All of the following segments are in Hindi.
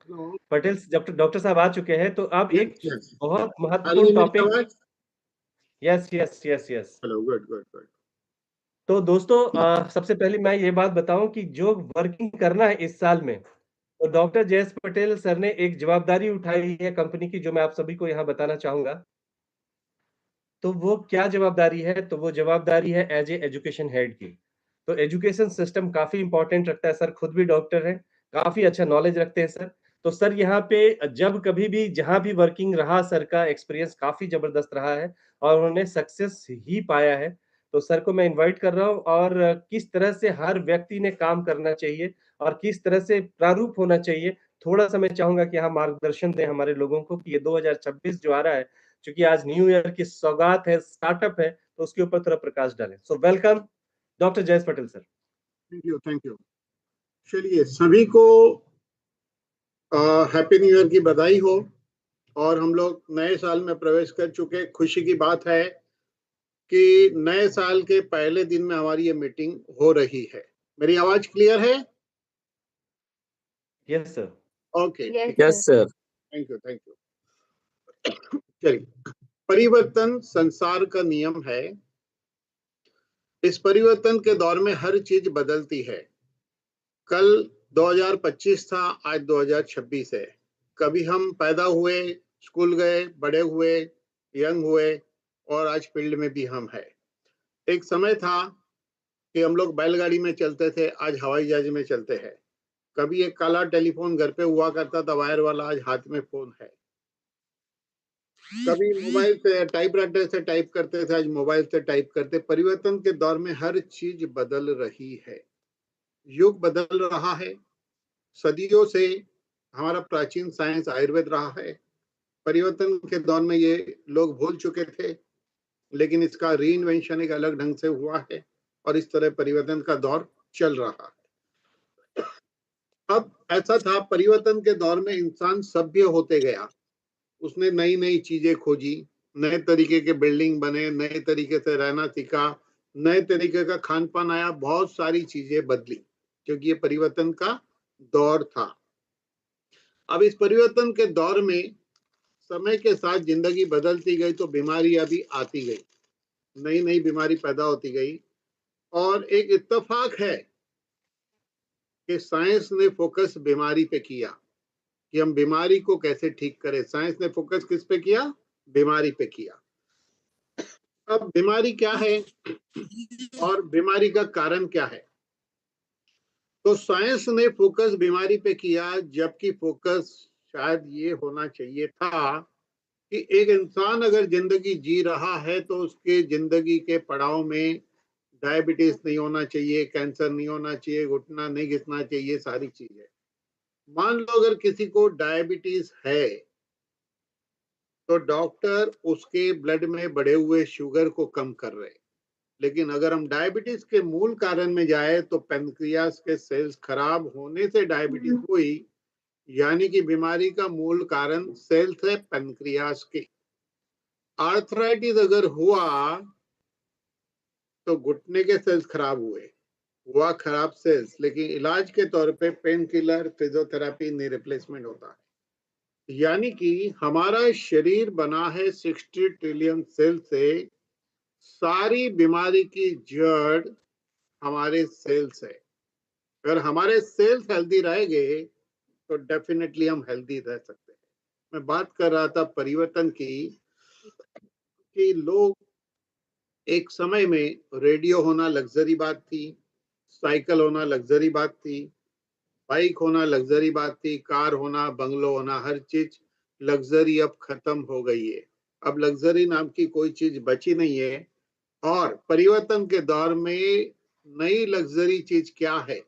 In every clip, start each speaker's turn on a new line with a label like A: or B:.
A: पटेल डॉक्टर डॉक्टर साहब आ चुके हैं, तो अब एक
B: यस,
A: बहुत
B: आ रही
A: महत्वपूर्ण
B: है मेरी
A: टॉपिक।
B: आवाज?
A: Yes yes yes yes.
B: Hello, good good good.
A: तो दोस्तों, सबसे पहले मैं ये बात बताऊं कि जो वर्किंग करना है इस साल में, तो डॉक्टर जयेश पटेल सर ने एक जवाबदारी उठाई है कंपनी की, जो मैं आप सभी को यहाँ बताना चाहूंगा। तो वो क्या जवाबदारी है? तो वो जवाबदारी है एज ए एजुकेशन हेड की। तो एजुकेशन सिस्टम काफी इंपॉर्टेंट रखता है। सर खुद भी डॉक्टर हैं, काफी अच्छा नॉलेज रखते हैं सर। तो सर यहाँ पे जब कभी भी जहां भी वर्किंग रहा, सर का एक्सपीरियंस काफी जबरदस्त रहा है और उन्होंने सक्सेस ही पाया है। तो सर को मैं इनवाइट कर रहा हूँ, और किस तरह से हर व्यक्ति ने काम करना चाहिए और किस तरह से प्रारूप होना चाहिए, थोड़ा सा मैं चाहूंगा कि यहाँ मार्गदर्शन दें हमारे लोगों को कि ये 2026 जो आ रहा है, क्योंकि आज न्यू ईयर की सौगात है, स्टार्टअप है, तो उसके ऊपर थोड़ा प्रकाश डालें। So welcome doctor Jayesh Patel sir.
B: Thank you, thank you. चलिए, सभी को हैप्पी न्यू ईयर की बधाई हो। और हम लोग नए साल में प्रवेश कर चुके। खुशी की बात है कि नए साल के पहले दिन में हमारी ये मीटिंग हो रही है। मेरी आवाज क्लियर है?
A: Yes sir.
B: Okay,
C: yes sir.
B: Thank you, thank you. चलिए, परिवर्तन संसार का नियम है। इस परिवर्तन के दौर में हर चीज बदलती है। कल 2025 था, आज 2026 है। कभी हम पैदा हुए, स्कूल गए, बड़े हुए, यंग हुए, और आज फील्ड में भी हम हैं। एक समय था कि हम लोग बैलगाड़ी में चलते थे, आज हवाई जहाज में चलते हैं। कभी एक काला टेलीफोन घर पे हुआ करता था, वायर वाला, आज हाथ में फोन है। कभी मोबाइल से टाइपराइटर से टाइप करते थे, आज मोबाइल से टाइप करते। परिवर्तन के दौर में हर चीज बदल रही है, युग बदल रहा है। सदियों से हमारा प्राचीन साइंस आयुर्वेद रहा है। परिवर्तन के दौर में ये लोग भूल चुके थे, लेकिन इसका री इन्वेंशन एक अलग ढंग से हुआ है और इस तरह परिवर्तन का दौर चल रहा है। अब ऐसा था, परिवर्तन के दौर में इंसान सभ्य होते गया। उसने नई नई चीजें खोजी, नए तरीके के बिल्डिंग बने, नए तरीके से रहना सीखा, नए तरीके का खान पान आया, बहुत सारी चीजें बदली, क्योंकि ये परिवर्तन का दौर था। अब इस परिवर्तन के दौर में समय के साथ जिंदगी बदलती गई तो बीमारियां भी आती गई, नई नई बीमारी पैदा होती गई। और एक इत्तेफाक है कि साइंस ने फोकस बीमारी पे किया कि हम बीमारी को कैसे ठीक करें। साइंस ने फोकस किस पे किया? बीमारी पे किया। अब बीमारी क्या है और बीमारी का कारण क्या है? तो साइंस ने फोकस बीमारी पे किया, जबकि फोकस शायद ये होना चाहिए था कि एक इंसान अगर जिंदगी जी रहा है तो उसके जिंदगी के पड़ाव में डायबिटीज नहीं होना चाहिए, कैंसर नहीं होना चाहिए, घुटना नहीं घिसना चाहिए, सारी चीजें। मान लो अगर किसी को डायबिटीज है तो डॉक्टर उसके ब्लड में बढ़े हुए शुगर को कम कर रहे। लेकिन अगर हम डायबिटीज के मूल कारण में जाए तो पेनक्रियास के सेल्स खराब होने से डायबिटीज हुई, यानी कि बीमारी का मूल कारण सेल्स है पेनक्रियास के। आर्थराइटिस अगर हुआ तो घुटने के सेल्स खराब हुआ खराब सेल्स, लेकिन इलाज के तौर पे पेन किलर, फिजियोथेरेपी नहीं रिप्लेसमेंट होता है। यानी कि हमारा शरीर बना है 60 ट्रिलियन सेल से। सारी बीमारी की जड़ हमारे सेल्स है। अगर हमारे सेल्स हेल्दी रहेंगे तो डेफिनेटली हम हेल्दी रह सकते हैं। मैं बात कर रहा था परिवर्तन की, कि लोग एक समय में रेडियो होना लग्जरी बात थी, साइकिल होना लग्जरी बात थी, बाइक होना लग्जरी बात थी, कार होना, बंगलो होना, हर चीज लग्जरी अब खत्म हो गई है। अब लग्जरी नाम की कोई चीज बची नहीं है। और परिवर्तन के दौर में नई लग्जरी चीज क्या है?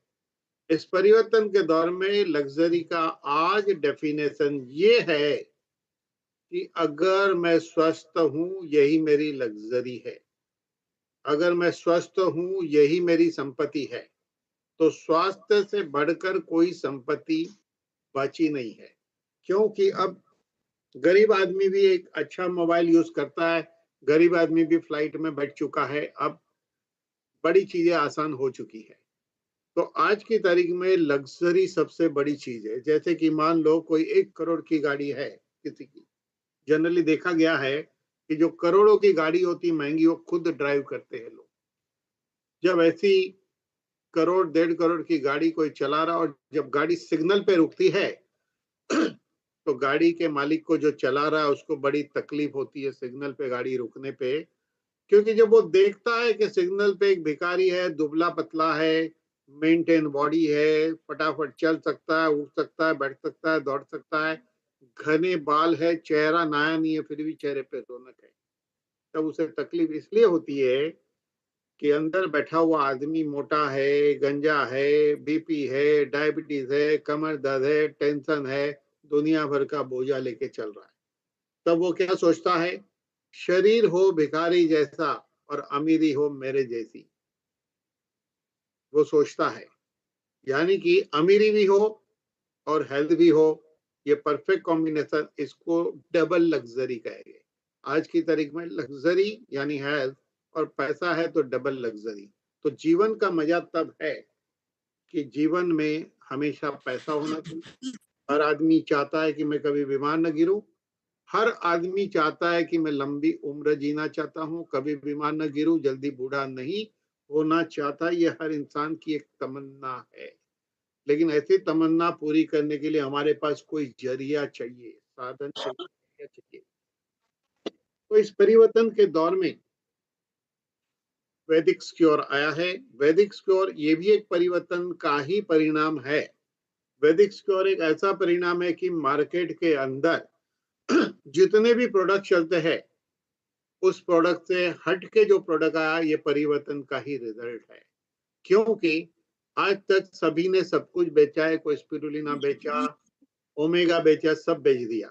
B: इस परिवर्तन के दौर में लग्जरी का आज डेफिनेशन ये है कि अगर मैं स्वस्थ हूं, यही मेरी लग्जरी है। अगर मैं स्वस्थ हूं, यही मेरी संपत्ति है। तो स्वास्थ्य से बढ़कर कोई संपत्ति बची नहीं है। क्योंकि अब गरीब आदमी भी एक अच्छा मोबाइल यूज करता है, गरीब आदमी भी फ्लाइट में बैठ चुका है। अब बड़ी चीजें आसान हो चुकी है। तो आज की तारीख में लग्जरी सबसे बड़ी चीज है। जैसे कि मान लो कोई 1 करोड़ की गाड़ी है किसी की, जनरली देखा गया है कि जो करोड़ों की गाड़ी होती महंगी, वो खुद ड्राइव करते हैं लोग। जब ऐसी करोड़ 1.5 करोड़ की गाड़ी कोई चला रहा, और जब गाड़ी सिग्नल पे रुकती है तो गाड़ी के मालिक को, जो चला रहा है, उसको बड़ी तकलीफ होती है सिग्नल पे गाड़ी रुकने पे। क्योंकि जब वो देखता है कि सिग्नल पे एक भिखारी है, दुबला पतला है, मेंटेन बॉडी है, फटाफट चल सकता है, उठ सकता है, बैठ सकता है, दौड़ सकता है, घने बाल है, चेहरा नया नहीं है, फिर भी चेहरे पे रौनक है, तब उसे तकलीफ इसलिए होती है कि अंदर बैठा हुआ आदमी मोटा है, गंजा है, बीपी है, डायबिटीज है, कमर दर्द है, टेंशन है, दुनिया भर का बोझा लेके चल रहा है। तब वो क्या सोचता है? शरीर हो भिखारी जैसा और अमीरी हो मेरे जैसी, वो सोचता है। यानी कि अमीरी भी हो और हेल्थ भी हो, ये परफेक्ट कॉम्बिनेशन, इसको डबल लग्जरी कहेंगे। आज की तारीख में लग्जरी यानी हेल्थ, और पैसा है तो डबल लग्जरी। तो जीवन का मजा तब है कि जीवन में हमेशा पैसा होना चाहिए। हर आदमी चाहता है कि मैं कभी बीमार न गिरूं। हर आदमी चाहता है कि मैं लंबी उम्र जीना चाहता हूं, कभी बीमार न गिरूं, जल्दी बूढ़ा नहीं होना चाहता। ये हर इंसान की एक तमन्ना है। लेकिन ऐसी तमन्ना पूरी करने के लिए हमारे पास कोई जरिया चाहिए, साधन चाहिए। तो इस परिवर्तन के दौर में वैदिक स्क्योर आया है। वैदिक स्क्योर ये भी एक परिवर्तन का ही परिणाम है। वैदिक स्क्योर एक ऐसा परिणाम है कि मार्केट के अंदर जितने भी प्रोडक्ट चलते हैं, उस प्रोडक्ट से हट के जो प्रोडक्ट आया, ये परिवर्तन का ही रिजल्ट है। क्योंकि आज तक सभी ने सब कुछ बेचा है। कोई स्पिरुलिना बेचा, ओमेगा बेचा, सब बेच दिया।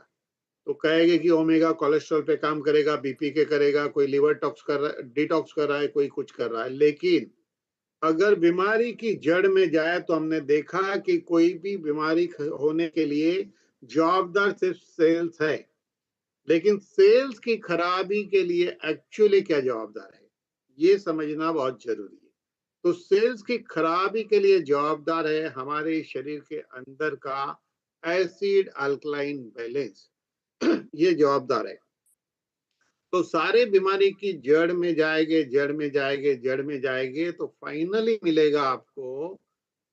B: तो कहेंगे कि ओमेगा कोलेस्ट्रॉल पे काम करेगा, बीपी के करेगा, कोई लिवर टॉक्स कर रहा है, डिटॉक्स कर रहा है, कोई कुछ कर रहा है। लेकिन अगर बीमारी की जड़ में जाए तो हमने देखा कि कोई भी बीमारी होने के लिए जवाबदार सिर्फ सेल्स है। लेकिन सेल्स की खराबी के लिए एक्चुअली क्या जवाबदार है, ये समझना बहुत जरूरी है। तो सेल्स की खराबी के लिए जवाबदार है हमारे शरीर के अंदर का एसिड अल्कलाइन बैलेंस। ये जवाबदार है। तो सारे बीमारी की जड़ में जाएंगे, जड़ में जाएंगे, जड़ में जाएंगे, तो फाइनली मिलेगा आपको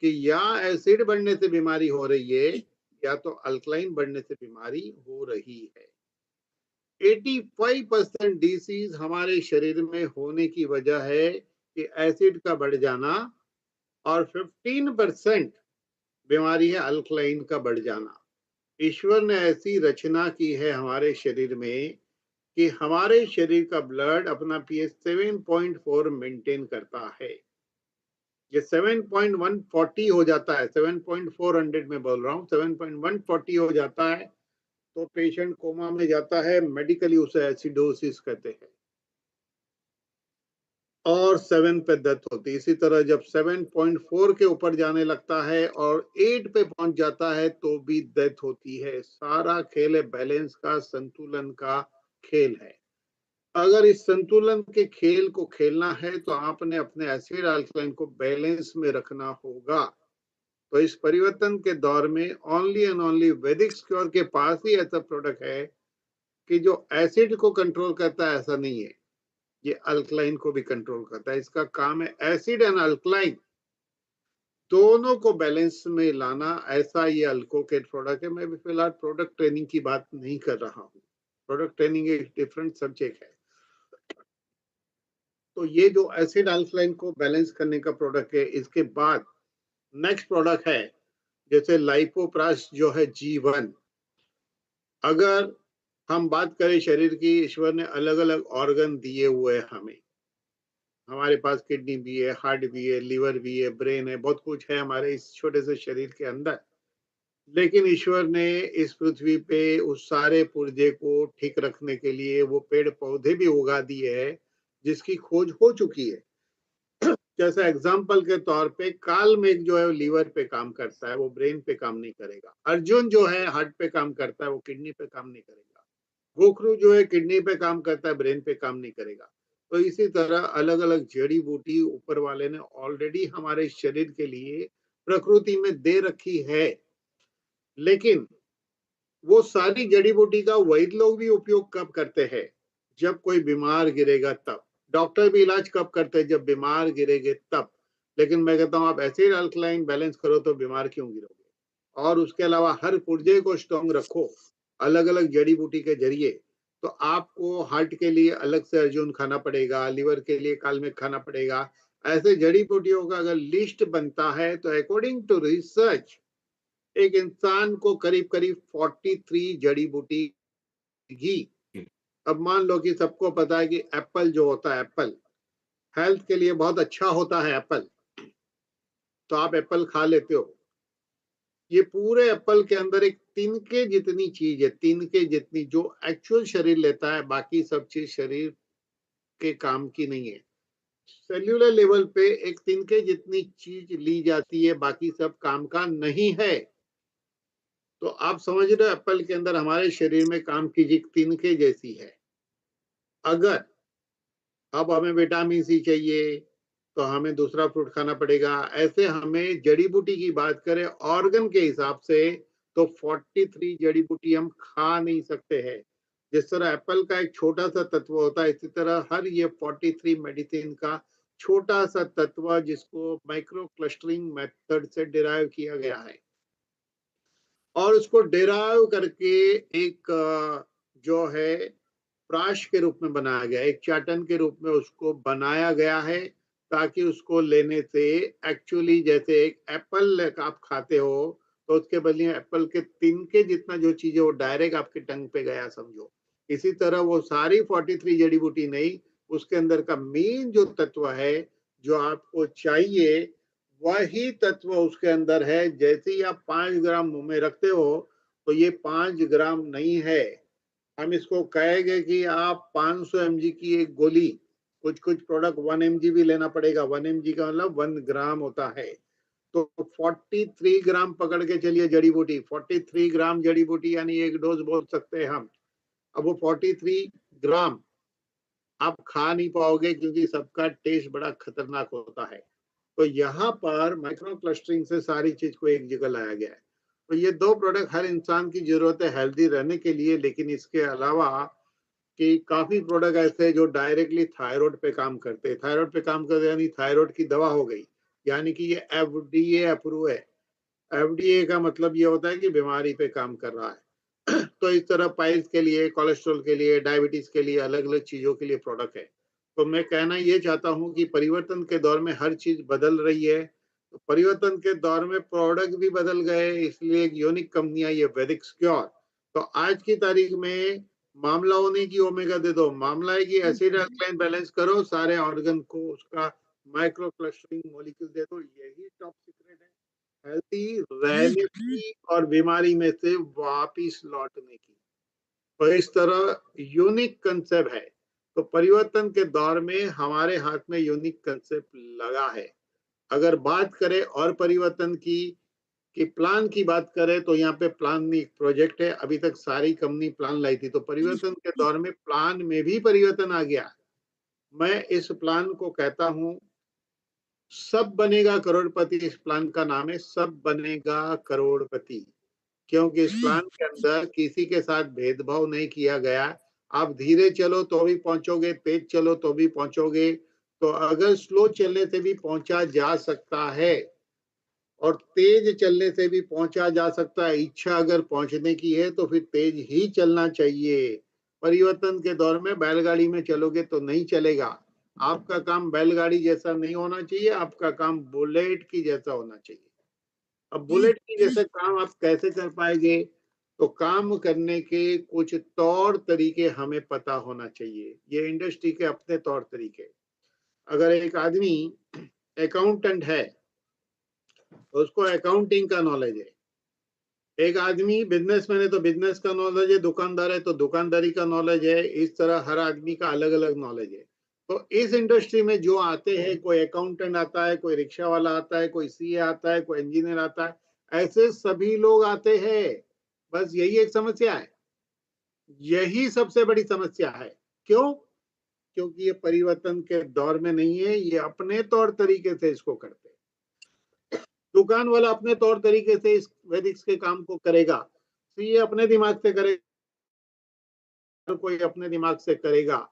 B: कि या एसिड बढ़ने से बीमारी हो रही है, या तो अल्कलाइन बढ़ने से बीमारी हो रही है। 85% डिसीज हमारे शरीर में होने की वजह है कि एसिड का बढ़ जाना, और 15% बीमारी है अल्कलाइन का बढ़ जाना। ईश्वर ने ऐसी रचना की है हमारे शरीर में कि हमारे शरीर का ब्लड अपना पीएच 7.4 मेंटेन करता है। ये 7.140 हो जाता है, 7.400 में बोल रहा हूँ, 7.140 हो जाता है तो पेशेंट कोमा में जाता है। मेडिकली उसे एसिडोसिस कहते हैं, और 7 पे डेथ होती है। इसी तरह जब 7.4 के ऊपर जाने लगता है और 8 पे पहुंच जाता है तो भी डेथ होती है। सारा खेल है बैलेंस का, संतुलन का खेल है। अगर इस संतुलन के खेल को खेलना है तो आपने अपने एसिड अल्कलाइन को बैलेंस में रखना होगा। तो इस परिवर्तन के दौर में ओनली एंड ओनली वैदिक स्क्योर के पास ही ऐसा प्रोडक्ट है कि जो एसिड को कंट्रोल करता है। ऐसा नहीं है, ये अल्कलाइन को भी कंट्रोल करता है। इसका काम है एसिड एंड अल्कलाइन दोनों को बैलेंस में लाना। ऐसा ये अल्कोकेट प्रोडक्ट है। मैं भी फिलहाल प्रोडक्ट ट्रेनिंग की बात नहीं कर रहा हूँ, प्रोडक्ट ट्रेनिंग एक डिफरेंट सब्जेक्ट है। तो ये जो एसिड अल्कलाइन को बैलेंस करने का प्रोडक्ट है। इसके बाद नेक्स्ट प्रोडक्ट है जैसे लाइपोप्रास जो है G1। अगर हम बात करें शरीर की, ईश्वर ने अलग अलग ऑर्गन दिए हुए हैं हमें। हमारे पास किडनी भी है, हार्ट भी है, लिवर भी है, ब्रेन है, बहुत कुछ है हमारे इस छोटे से शरीर के अंदर। लेकिन ईश्वर ने इस पृथ्वी पे उस सारे पुर्जे को ठीक रखने के लिए वो पेड़ पौधे भी उगा दिए हैं जिसकी खोज हो चुकी है। जैसा एग्जाम्पल के तौर पे काल मेघ जो है लीवर पे काम करता है, वो ब्रेन पे काम नहीं करेगा। अर्जुन जो है हार्ट पे काम करता है, वो किडनी पे काम नहीं करेगा। गोखरू जो है किडनी पे काम करता है, ब्रेन पे काम नहीं करेगा। तो इसी तरह अलग अलग जड़ी बूटी ऊपर वाले ने ऑलरेडी हमारे शरीर के लिए प्रकृति में दे रखी है, लेकिन वो सारी जड़ी बूटी का वैद्य लोग भी उपयोग कब करते हैं? जब कोई बीमार गिरेगा तब। डॉक्टर भी इलाज कब करते हैं? जब बीमार गिरेगे तब। लेकिन मैं कहता हूं आप ऐसे ही अल्कलाइन बैलेंस करो तो बीमार क्यों गिरोगे? और उसके अलावा हर पुर्जे को स्ट्रॉन्ग रखो अलग अलग जड़ी बूटी के जरिए, तो आपको हार्ट के लिए अलग से अर्जुन खाना पड़ेगा, लिवर के लिए कालमेघ खाना पड़ेगा। ऐसे जड़ी बूटियों का अगर लिस्ट बनता है तो अकॉर्डिंग टू रिसर्च एक इंसान को करीब करीब 43 जड़ी बूटी घी। अब मान लो कि सबको पता है कि एप्पल जो होता है, एप्पल हेल्थ के लिए बहुत अच्छा होता है एप्पल, तो आप एप्पल खा लेते हो। ये पूरे एप्पल के अंदर एक तिनके जितनी चीज है, तिनके जितनी, जो एक्चुअल शरीर लेता है, बाकी सब चीज शरीर के काम की नहीं है। सेल्यूलर लेवल पे एक तिनके जितनी चीज ली जाती है, बाकी सब काम का नहीं है। तो आप समझ रहे हो एप्पल के अंदर हमारे शरीर में काम की चीज तिनके जैसी है। अगर अब हमें विटामिन सी चाहिए तो हमें दूसरा फ्रूट खाना पड़ेगा। ऐसे हमें जड़ी बूटी की बात करें ऑर्गन के हिसाब से तो 43 जड़ी बूटी हम खा नहीं सकते हैं। जिस तरह एप्पल का एक छोटा सा तत्व होता है, इसी तरह हर ये 43 मेडिसिन का छोटा सा तत्व जिसको माइक्रो क्लस्टरिंग मेथड से डिराइव किया गया है, और उसको डिराइव करके एक जो है प्राश के रूप में बनाया गया, एक चाटन के रूप में उसको बनाया गया है, ताकि उसको लेने से एक्चुअली जैसे एक एप्पल आप खाते हो तो उसके बदले एप्पल के तिनके जितना जो चीज है वो डायरेक्ट आपके टंग पे गया समझो। इसी तरह वो सारी 43 जड़ी बूटी नहीं, उसके अंदर का मेन जो तत्व है जो आपको चाहिए वही तत्व उसके अंदर है। जैसे ही आप 5 ग्राम मुंह में रखते हो तो ये 5 ग्राम नहीं है। हम इसको कहेंगे कि आप 500 mg की एक गोली, कुछ कुछ प्रोडक्ट 1 mg भी लेना पड़ेगा। 1 mg का मतलब 1 ग्राम होता है। तो 43 ग्राम पकड़ के चलिए जड़ी बूटी, 43 ग्राम जड़ी बूटी यानी एक डोज बोल सकते हैं हम। अब वो 43 ग्राम आप खा नहीं पाओगे क्योंकि सबका टेस्ट बड़ा खतरनाक होता है। तो यहाँ पर माइक्रो क्लस्टरिंग से सारी चीज को एक जगह लाया गया है। तो ये दो प्रोडक्ट हर इंसान की जरूरत है हेल्दी रहने के लिए, लेकिन इसके अलावा कि काफी प्रोडक्ट ऐसे हैं जो डायरेक्टली थायराइड पे काम करते हैं। थायराइड पे काम करते यानी थायराइड की दवा हो गई, यानी कि ये एफडीए अप्रूव है। एफडीए का मतलब ये होता है कि बीमारी पे काम कर रहा है। तो इस तरह पाइल्स के लिए, कोलेस्ट्रॉल के लिए, डायबिटीज के लिए, अलग अलग चीजों के लिए प्रोडक्ट है। तो मैं कहना ये चाहता हूँ कि परिवर्तन के दौर में हर चीज बदल रही है, तो परिवर्तन के दौर में प्रोडक्ट भी बदल गए, इसलिए एक यूनिक कंपनी आई है वैदिक सिक्योर। तो आज की तारीख में मामला होने की ओमेगा दे दो, मामला है कि एसिड अल्कलाइन बैलेंस करो, सारे ऑर्गन को उसका माइक्रो क्लस्टरिंग मॉलिक्यूल दे दो। यही टॉप सीक्रेट है हेल्थी रहने की और बीमारी में से वापिस लौटने की। तो इस तरह यूनिक कंसेप्ट है। तो परिवर्तन के दौर में हमारे हाथ में यूनिक कंसेप्ट लगा है। अगर बात करें और परिवर्तन की कि प्लान की बात करें तो यहाँ पे प्लान नहीं, एक प्रोजेक्ट है। अभी तक सारी कंपनी प्लान लाई थी, तो परिवर्तन के दौर में प्लान में भी परिवर्तन आ गया। मैं इस प्लान को कहता हूं सब बनेगा करोड़पति। इस प्लान का नाम है सब बनेगा करोड़पति, क्योंकि इस प्लान के अंदर किसी के साथ भेदभाव नहीं किया गया। आप धीरे चलो तो भी पहुंचोगे, तेज चलो तो भी पहुंचोगे। तो अगर स्लो चलने से भी पहुंचा जा सकता है और तेज चलने से भी पहुंचा जा सकता है, इच्छा अगर पहुंचने की है तो फिर तेज ही चलना चाहिए। परिवर्तन के दौर में बैलगाड़ी में चलोगे तो नहीं चलेगा। आपका काम बैलगाड़ी जैसा नहीं होना चाहिए, आपका काम बुलेट की जैसा होना चाहिए। अब बुलेट की जैसे काम आप कैसे कर पाएंगे? तो काम करने के कुछ तौर तरीके हमें पता होना चाहिए। ये इंडस्ट्री के अपने तौर तरीके। अगर एक आदमी अकाउंटेंट है तो उसको अकाउंटिंग का नॉलेज है। एक आदमी बिजनेसमैन है तो बिजनेस का नॉलेज है, दुकानदार है तो दुकानदारी का नॉलेज है। इस तरह हर आदमी का अलग अलग नॉलेज है। तो इस इंडस्ट्री में जो आते हैं, कोई अकाउंटेंट आता है, कोई रिक्शा वाला आता है, कोई सीए आता है, कोई इंजीनियर आता है, ऐसे सभी लोग आते हैं। बस यही एक समस्या है, यही सबसे बड़ी समस्या है। क्यों? क्योंकि ये परिवर्तन के दौर में नहीं है, ये अपने तौर तरीके से इसको करते हैं। दुकान वाला अपने तौर तरीके से इस वैदिक्स के काम को करेगा, तो ये अपने दिमाग से करेगा, कोई अपने दिमाग से करेगा।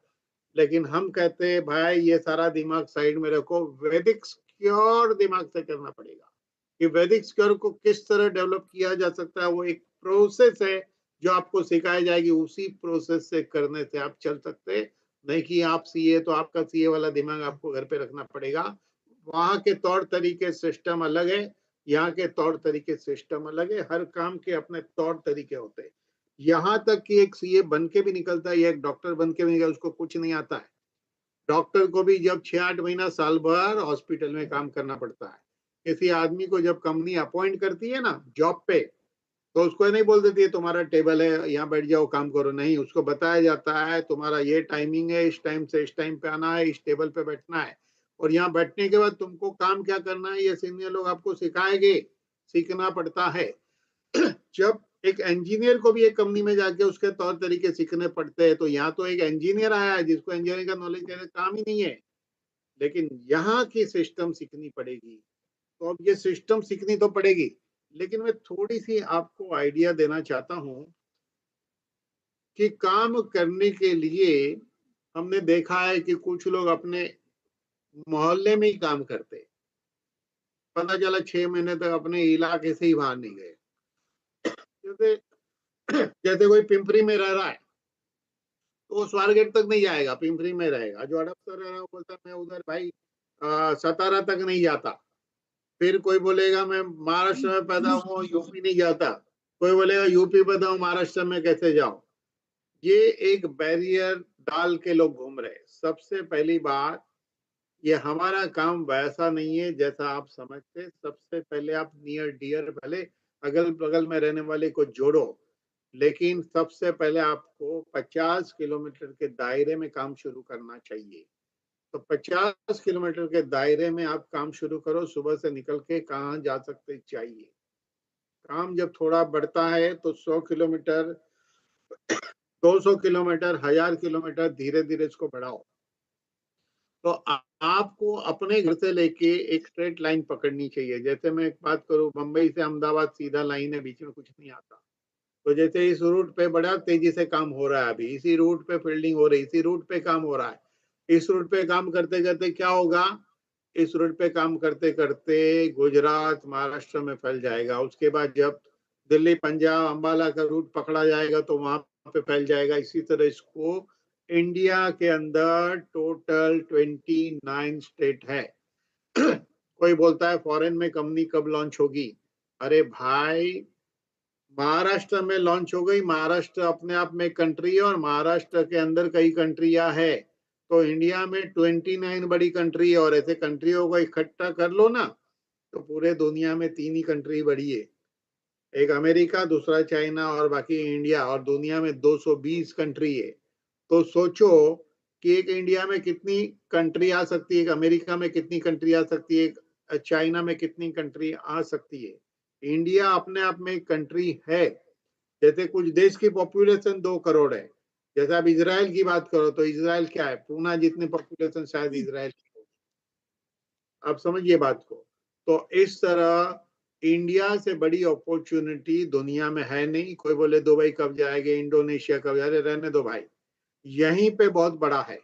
B: लेकिन हम कहते हैं भाई ये सारा दिमाग साइड में रखो, वैदिक क्योर दिमाग से करना पड़ेगा कि वैदिक क्योर को किस तरह डेवलप किया जा सकता है। वो एक प्रोसेस है जो आपको सिखाई जाएगी, उसी प्रोसेस से करने से आप चल सकते हैं। नहीं कि आप सीए तो आपका सीए वाला दिमाग आपको घर पे रखना पड़ेगा। वहां के तौर तरीके सिस्टम अलग है, यहाँ के तौर तरीके सिस्टम अलग है, हर काम के अपने तौर तरीके होते हैं। यहाँ तक कि एक सीए बन के भी निकलता है या एक डॉक्टर बन के भी निकलता है, उसको कुछ नहीं आता है। डॉक्टर को भी जब 6-8 महीना साल भर हॉस्पिटल में काम करना पड़ता है। किसी आदमी को जब कंपनी अपॉइंट करती है ना जॉब पे, तो उसको नहीं बोल देती है तुम्हारा टेबल है यहाँ बैठ जाओ काम करो, नहीं, उसको बताया जाता है तुम्हारा ये टाइमिंग है, इस टाइम से इस टाइम पे आना है, इस टेबल पे बैठना है, और यहाँ बैठने के बाद तुमको काम क्या करना है ये सीनियर लोग आपको सिखाएंगे, सीखना पड़ता है। जब एक इंजीनियर को भी एक कंपनी में जाके उसके तौर तरीके सीखने पड़ते हैं, तो यहाँ तो एक इंजीनियर आया है जिसको इंजीनियरिंग का नॉलेज का काम ही नहीं है, लेकिन यहाँ की सिस्टम सीखनी पड़ेगी। तो अब ये सिस्टम सीखनी तो पड़ेगी, लेकिन मैं थोड़ी सी आपको आइडिया देना चाहता हूँ कि काम करने के लिए हमने देखा है कि कुछ लोग अपने मोहल्ले में ही काम करते, पता चला 6 महीने तक अपने इलाके से ही बाहर नहीं गए। जैसे जैसे कोई पिंपरी में रह रहा है तो वो स्वारगेट तक नहीं जाएगा, पिंपरी में रहेगा। जो हड़पसर रह रहा है वो बोलता मैं उधर भाई सतारा तक नहीं जाता। फिर कोई बोलेगा मैं महाराष्ट्र में पैदा हूँ यूपी नहीं जाता, कोई बोलेगा यूपी पैदा हूँ महाराष्ट्र में कैसे जाऊं। ये एक बैरियर डाल के लोग घूम रहे। सबसे पहली बात, ये हमारा काम वैसा नहीं है जैसा आप समझते। सबसे पहले आप नियर डियर पहले अगल बगल में रहने वाले को जोड़ो, लेकिन सबसे पहले आपको 50 किलोमीटर के दायरे में काम शुरू करना चाहिए। तो 50 किलोमीटर के दायरे में आप काम शुरू करो, सुबह से निकल के कहाँ जा सकते चाहिए। काम जब थोड़ा बढ़ता है तो 100 किलोमीटर, 200 किलोमीटर, 1000 किलोमीटर, धीरे धीरे इसको बढ़ाओ। तो आपको अपने घर से लेके एक स्ट्रेट लाइन पकड़नी चाहिए। जैसे मैं एक बात करूं, मुंबई से अहमदाबाद सीधा लाइन है, बीच में कुछ नहीं आता। तो जैसे इस रूट पे बड़ा तेजी से काम हो रहा है, अभी इसी रूट पे फील्डिंग हो रही, इसी रूट पे काम हो रहा है। इस रूट पे काम करते करते क्या होगा, इस रूट पे काम करते करते गुजरात महाराष्ट्र में फैल जाएगा। उसके बाद जब दिल्ली पंजाब अम्बाला का रूट पकड़ा जाएगा तो वहां पे फैल जाएगा। इसी तरह इसको इंडिया के अंदर टोटल 29 स्टेट है। कोई बोलता है फॉरेन में कंपनी कब लॉन्च होगी। अरे भाई, महाराष्ट्र में लॉन्च हो गई। महाराष्ट्र अपने आप में कंट्री है और महाराष्ट्र के अंदर कई कंट्रियां है। तो इंडिया में 29 बड़ी कंट्री है, और ऐसे कंट्रियों को इकट्ठा कर लो ना तो पूरे दुनिया में 3 ही कंट्री बड़ी है। एक अमेरिका, दूसरा चाइना और बाकी इंडिया, और दुनिया में 220 कंट्री है। तो सोचो कि एक इंडिया में कितनी कंट्री आ सकती है, एक अमेरिका में कितनी कंट्री आ सकती है, एक चाइना में कितनी कंट्री आ सकती है। इंडिया अपने आप में एक कंट्री है। जैसे कुछ देश की पॉपुलेशन 2 करोड़ है, जैसे आप इसराइल की बात करो तो इसराइल क्या है, पूना जितनी पॉपुलेशन शायद इसराइल की हो। आप समझिए बात को। तो इस तरह इंडिया से बड़ी अपॉर्चुनिटी दुनिया में है नहीं। कोई बोले दुबई कब जाएंगे, इंडोनेशिया कब जाएंगे, रहने दो भाई, यहीं पे बहुत बड़ा है।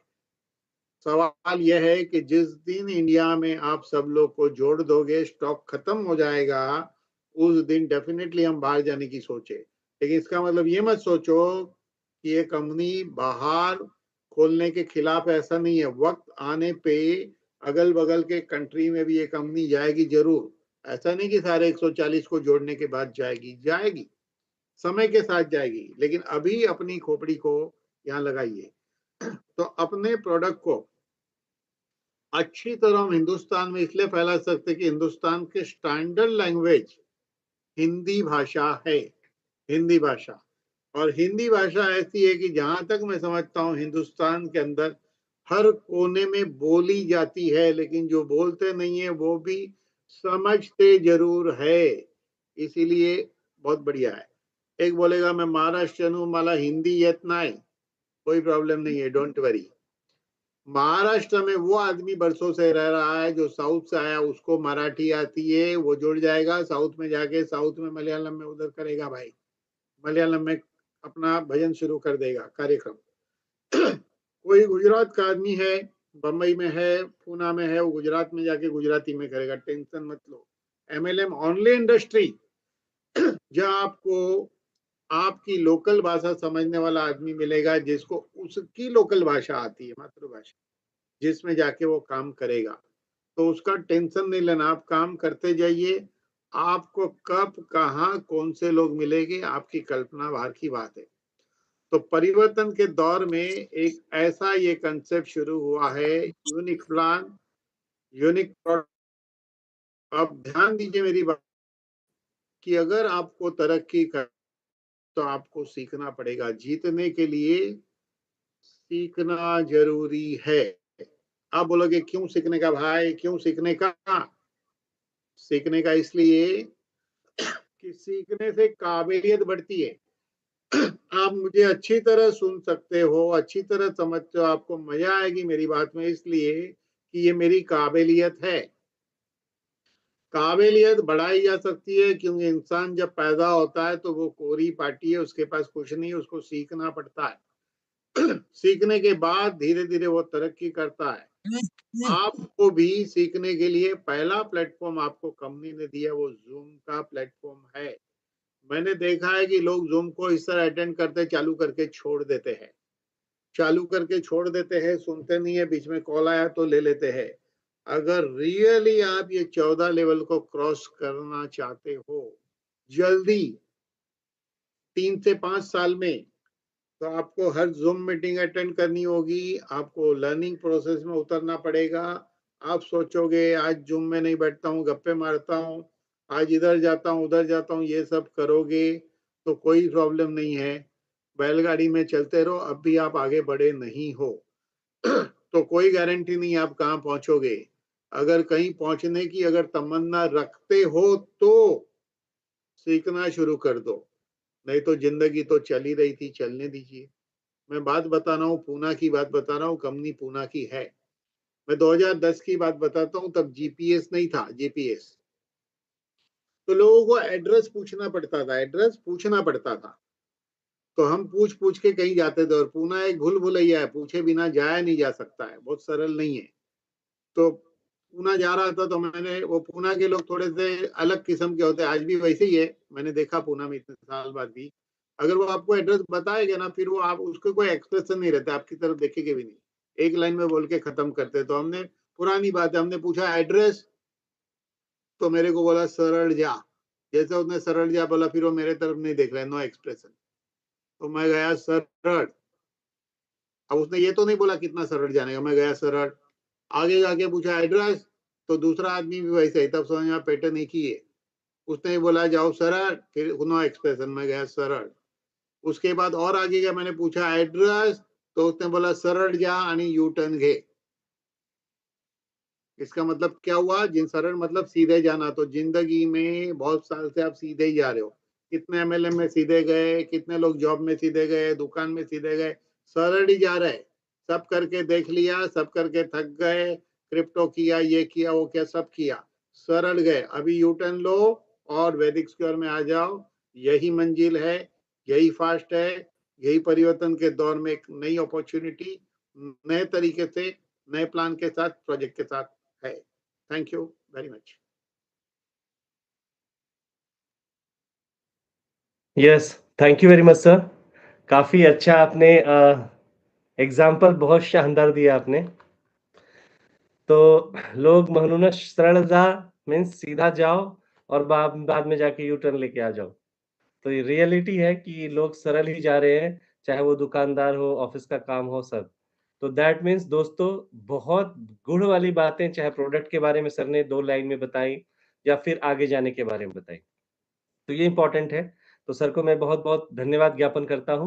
B: सवाल यह है कि जिस दिन इंडिया में आप सब लोग को जोड़ दोगे, स्टॉक खत्म हो जाएगा, उस दिन डेफिनेटली हम बाहर जाने की सोचे। लेकिन इसका मतलब ये मत सोचो कि ये कंपनी बाहर खोलने के खिलाफ, ऐसा नहीं है। वक्त आने पे अगल बगल के कंट्री में भी ये कंपनी जाएगी जरूर। ऐसा नहीं कि सारे 140 को जोड़ने के बाद जाएगी, जाएगी, समय के साथ जाएगी, लेकिन अभी अपनी खोपड़ी को यहाँ लगाइए। तो अपने प्रोडक्ट को अच्छी तरह हम हिंदुस्तान में इसलिए फैला सकते कि हिंदुस्तान के स्टैंडर्ड लैंग्वेज हिंदी भाषा है। हिंदी भाषा, और हिंदी भाषा ऐसी है कि जहां तक मैं समझता हूँ हिंदुस्तान के अंदर हर कोने में बोली जाती है, लेकिन जो बोलते नहीं है वो भी समझते जरूर है। इसीलिए बहुत बढ़िया है। एक बोलेगा मैं महाराष्ट्र हूँ, मला हिंदी येत नाही, कोई प्रॉब्लम नहीं है, डोंट वरी। महाराष्ट्र में वो आदमी बरसों से रह रहा है जो साउथ से आया, उसको मराठी आती है, वो जुड़ जाएगा साउथ में जाके, साउथ में मलयालम में उधर करेगा भाई, मलयालम में अपना भजन शुरू कर देगा कार्यक्रम। कोई गुजरात का आदमी है, बम्बई में है, पूना में है, वो गुजरात में जाके गुजराती में करेगा, टेंशन मत लो। MLM ओनली इंडस्ट्री जहाँ आपको आपकी लोकल भाषा समझने वाला आदमी मिलेगा, जिसको उसकी लोकल भाषा आती है, मातृभाषा, जिसमें जाके वो काम करेगा। तो उसका टेंशन नहीं लेना, आप काम करते जाइए, आपको कब कहाँ कौन से लोग मिलेंगे आपकी कल्पना बाहर की बात है। तो परिवर्तन के दौर में एक ऐसा ये कंसेप्ट शुरू हुआ है, यूनिक प्लान, यूनिक प्रोडक्ट। आप ध्यान दीजिए मेरी बात कि अगर आपको तरक्की कर तो आपको सीखना पड़ेगा, जीतने के लिए सीखना जरूरी है। आप बोलोगे क्यों सीखने का भाई, क्यों सीखने का? सीखने का इसलिए कि सीखने से काबिलियत बढ़ती है। आप मुझे अच्छी तरह सुन सकते हो, अच्छी तरह समझते हो, आपको मजा आएगी मेरी बात में, इसलिए कि ये मेरी काबिलियत है। काबिलियत बढ़ाई जा सकती है क्योंकि इंसान जब पैदा होता है तो वो कोरी पाटी है, उसके पास कुछ नहीं, उसको सीखना पड़ता है। सीखने के बाद धीरे धीरे वो तरक्की करता है। आपको भी सीखने के लिए पहला प्लेटफॉर्म आपको कंपनी ने दिया, वो जूम का प्लेटफॉर्म है। मैंने देखा है कि लोग जूम को इस तरह अटेंड करते, चालू करके छोड़ देते हैं, चालू करके छोड़ देते हैं, सुनते नहीं है, बीच में कॉल आया तो ले लेते हैं। अगर रियली आप ये 14 लेवल को क्रॉस करना चाहते हो जल्दी, 3 से 5 साल में, तो आपको हर जूम मीटिंग अटेंड करनी होगी, आपको लर्निंग प्रोसेस में उतरना पड़ेगा। आप सोचोगे आज जूम में नहीं बैठता हूँ, गप्पे मारता हूँ, आज इधर जाता हूँ उधर जाता हूँ, ये सब करोगे तो कोई प्रॉब्लम नहीं है, बैलगाड़ी में चलते रहो, अब भी आप आगे बढ़े नहीं हो। तो कोई गारंटी नहीं आप कहाँ पहुंचोगे। अगर कहीं पहुंचने की अगर तमन्ना रखते हो तो सीखना शुरू कर दो, नहीं तो जिंदगी तो चल ही रही थी, चलने दीजिए। मैं बात बता रहा हूँ, पूना की बात बता रहा हूँ, कंपनी पूना की है। मैं 2010 की बात बताता हूँ, तब जीपीएस नहीं था, जीपीएस तो लोगों को एड्रेस पूछना पड़ता था, एड्रेस पूछना पड़ता था, तो हम पूछ पूछ के कहीं जाते थे। और पूना एक भूल भुलैया है, पूछे बिना जाया नहीं जा सकता है, बहुत सरल नहीं है। तो पूना जा रहा था तो मैंने, वो पूना के लोग थोड़े से अलग किस्म के होते हैं, आज भी वैसे ही है, मैंने देखा पूना में इतने साल बाद भी। अगर वो आपको एड्रेस बताएगा ना, फिर वो आप उसको कोई एक्सप्रेशन नहीं रहता, आपकी तरफ देखेंगे भी नहीं, एक लाइन में बोल के खत्म करते। तो हमने, पुरानी बात है, हमने पूछा एड्रेस, तो मेरे को बोला सरल जा। जैसे उसने सरल जा बोला, फिर वो मेरे तरफ नहीं देख रहा है, नो एक्सप्रेशन। तो मैं गया सरल। अब उसने ये तो नहीं बोला कितना सरल जाने का, मैं गया सरल। आगे जाके पूछा एड्रेस, तो दूसरा आदमी भी वैसे ही, तब समझ में पैटर्न एक ही है। उसने बोला जाओ सरल, फिर नो एक्सप्रेशन, में गया सरल। उसके बाद और आगे गया, मैंने पूछा एड्रेस, तो उसने बोला सरल जा आणि यू टर्न घे। इसका मतलब क्या हुआ, जिन सरल मतलब सीधे जाना। तो जिंदगी में बहुत साल से आप सीधे ही जा रहे हो, कितने MLM में सीधे गए, कितने लोग जॉब में सीधे गए, दुकान में सीधे गए, सरल ही जा रहे। सब करके देख लिया, सब करके थक गए, क्रिप्टो किया, ये किया वो किया, सब किया, सरल गए। अभी यू टर्न लो और वैदिक स्क्वायर में आ जाओ, यही मंजिल है, यही फास्ट है, यही परिवर्तन के दौर में एक नई अपॉर्चुनिटी, नए तरीके से, नए प्लान के साथ, प्रोजेक्ट के साथ है। Thank you very much.
A: Yes, thank you very much sir. काफ़ी अच्छा आपने एग्ज़ाम्पल बहुत शानदार दिया आपने। तो लोग म्हणूनच सरळ जा मीन्स सीधा जाओ और बाद बाद में जाके यू टर्न लेके आ जाओ। तो ये रियलिटी है कि लोग सरल ही जा रहे हैं, चाहे वो दुकानदार हो, ऑफ़िस का काम हो, सब। तो दैट मीन्स दोस्तों बहुत गुण वाली बातें चाहे प्रोडक्ट के बारे में सर ने 2 लाइन में बताई या फिर आगे जाने के बारे में बताई। तो ये इम्पोर्टेंट है। तो सर को मैं बहुत-बहुत धन्यवाद ज्ञापन करता हूँ।